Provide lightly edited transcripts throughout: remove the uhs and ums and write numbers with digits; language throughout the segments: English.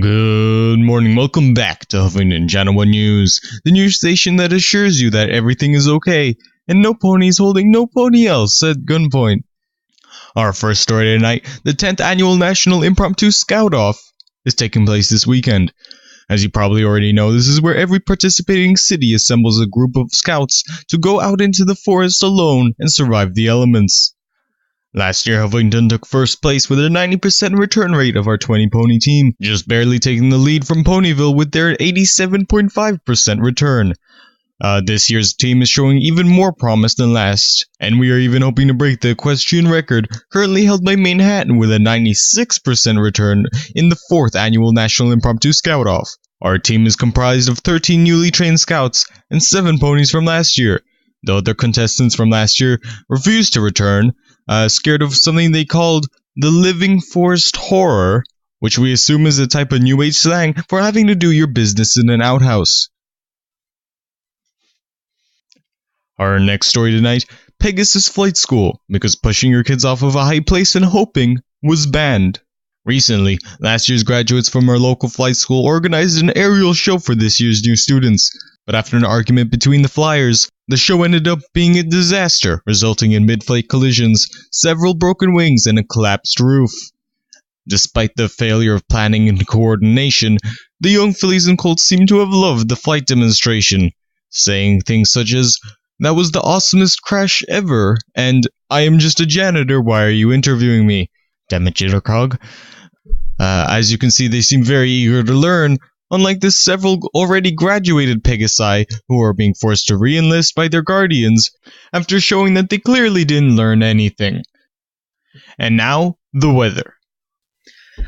Good morning, welcome back to Hoofington Channel 1 News, the news station that assures you that everything is okay, and no ponies holding no pony else at gunpoint. Our first story tonight, the 10th Annual National Impromptu Scout-Off, is taking place this weekend. As you probably already know, this is where every participating city assembles a group of scouts to go out into the forest alone and survive the elements. Last year, Hoofington took first place with a 90% return rate of our 20-pony team, just barely taking the lead from Ponyville with their 87.5% return. This year's team is showing even more promise than last, and we are even hoping to break the equestrian record currently held by Manhattan with a 96% return in the 4th Annual National Impromptu Scout-Off. Our team is comprised of 13 newly trained scouts and 7 ponies from last year. The other contestants from last year refused to return, scared of something they called the living forest horror, which we assume is a type of new age slang for having to do your business in an outhouse. Our next story tonight, Pegasus Flight School, because pushing your kids off of a high place and hoping was banned. Recently, last year's graduates from our local flight school organized an aerial show for this year's new students, but after an argument between the flyers, the show ended up being a disaster, resulting in mid-flight collisions, several broken wings, and a collapsed roof. Despite the failure of planning and coordination, the young fillies and colts seem to have loved the flight demonstration, saying things such as, "That was the awesomest crash ever," and "I am just a janitor, why are you interviewing me? Damn it, Jittercog." As you can see, they seem very eager to learn, unlike the several already graduated Pegasi who are being forced to re-enlist by their guardians after showing that they clearly didn't learn anything. And now, the weather.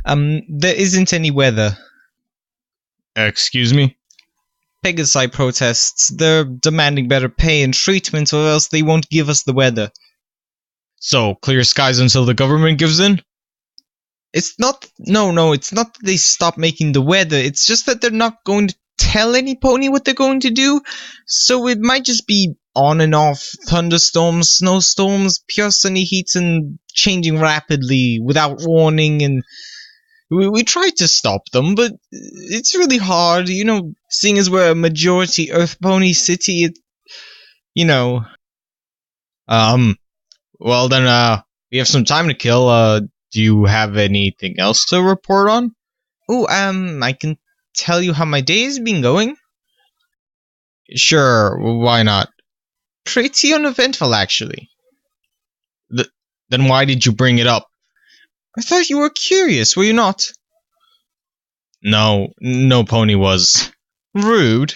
There isn't any weather. Excuse me? Pegasi protests. They're demanding better pay and treatment, or else they won't give us the weather. So, clear skies until the government gives in? It's not that they stop making the weather, it's just that they're not going to tell any pony what they're going to do, so it might just be on and off, thunderstorms, snowstorms, pure sunny heats, and changing rapidly without warning, and we tried to stop them, but it's really hard, seeing as we're a majority Earth Pony city, Well then, we have some time to kill. Do you have anything else to report on? I can tell you how my day has been going. Sure, why not? Pretty uneventful, actually. Then why did you bring it up? I thought you were curious, were you not? No pony was. Rude.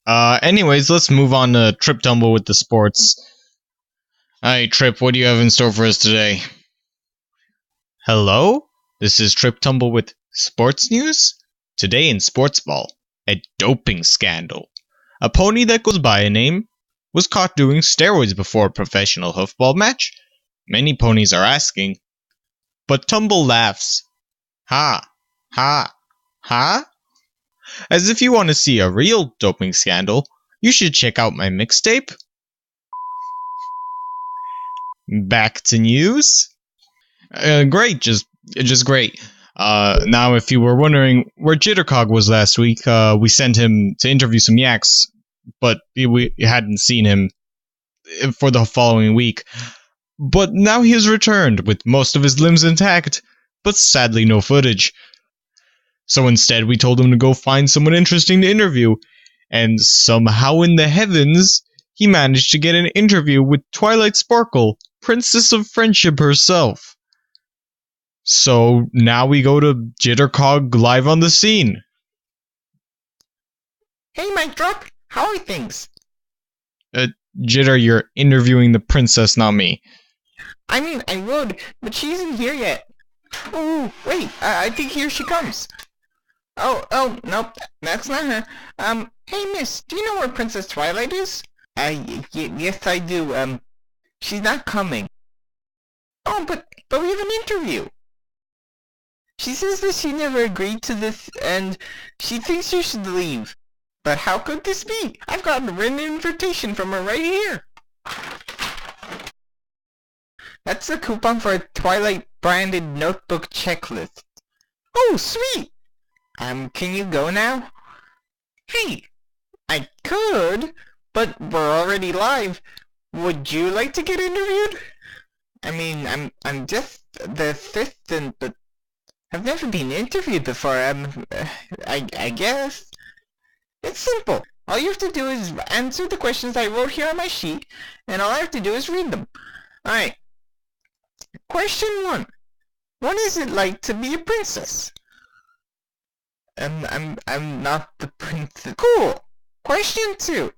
Anyways, let's move on to Trip Tumble with the sports. Hey, Trip, what do you have in store for us today? Hello? This is Trip Tumble with sports news? Today in sports ball, a doping scandal. A pony that goes by a name was caught doing steroids before a professional hoofball match. Many ponies are asking, but Tumble laughs. Ha, ha, ha? As if you want to see a real doping scandal, you should check out my mixtape. Back to news. Great, just great. Now, if you were wondering where Jittercog was last week, we sent him to interview some yaks, but we hadn't seen him for the following week. But now he has returned with most of his limbs intact, but sadly no footage. So instead, we told him to go find someone interesting to interview, and somehow in the heavens, he managed to get an interview with Twilight Sparkle, Princess of Friendship herself. So now we go to Jittercog live on the scene. Hey, Mike Drop, how are things? Jitter, you're interviewing the princess, not me. I mean, I would, but she isn't here yet. Oh, wait, I think here she comes. Oh, nope, that's not her. Hey, miss, do you know where Princess Twilight is? Yes, I do, she's not coming. Oh, but we have an interview. She says that she never agreed to this, and she thinks you should leave. But how could this be? I've got a written invitation from her right here. That's a coupon for a Twilight branded notebook checklist. Oh, sweet! Can you go now? Hey, I could, but we're already live. Would you like to get interviewed? I mean, I'm just the assistant, but I've never been interviewed before. I guess. It's simple. All you have to do is answer the questions I wrote here on my sheet, and all I have to do is read them. Alright. Question 1. What is it like to be a princess? I'm not the princess. Cool. Question 2.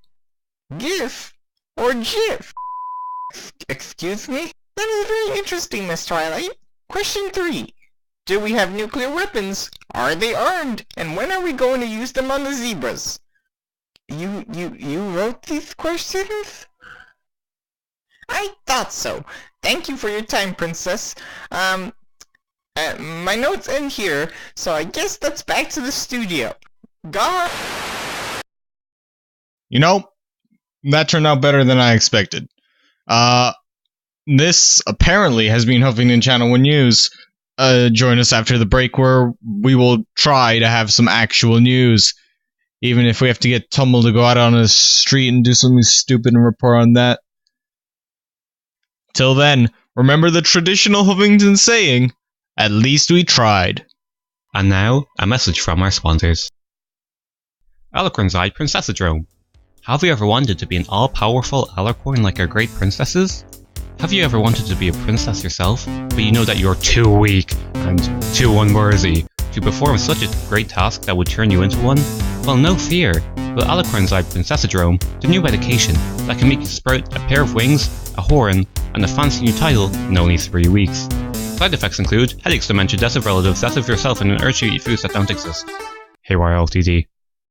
GIF or GIF? Excuse me? That is very interesting, Miss Twilight. Question 3. Do we have nuclear weapons? Are they armed? And when are we going to use them on the zebras? You wrote these questions? I thought so. Thank you for your time, Princess. My notes end here, so I guess that's back to the studio. God. You know, that turned out better than I expected. This apparently has been Huffington Channel 1 News. Join us after the break where we will try to have some actual news. Even if we have to get Tumble to go out on the street and do something stupid and report on that. Till then, remember the traditional Hoofington saying, at least we tried. And now, a message from our sponsors. Alicorn's Eye Princessadrome. Have you ever wanted to be an all-powerful alicorn like our great princesses? Have you ever wanted to be a princess yourself, but you know that you're too weak and too unworthy to perform such a great task that would turn you into one? Well, no fear. With Alicorn's Eye Princessadrome, the new medication that can make you sprout a pair of wings, a horn, and a fancy new title in only 3 weeks. Side effects include headaches, dementia, death of relatives, death of yourself, and an urge to eat foods that don't exist. Haywire Ltd.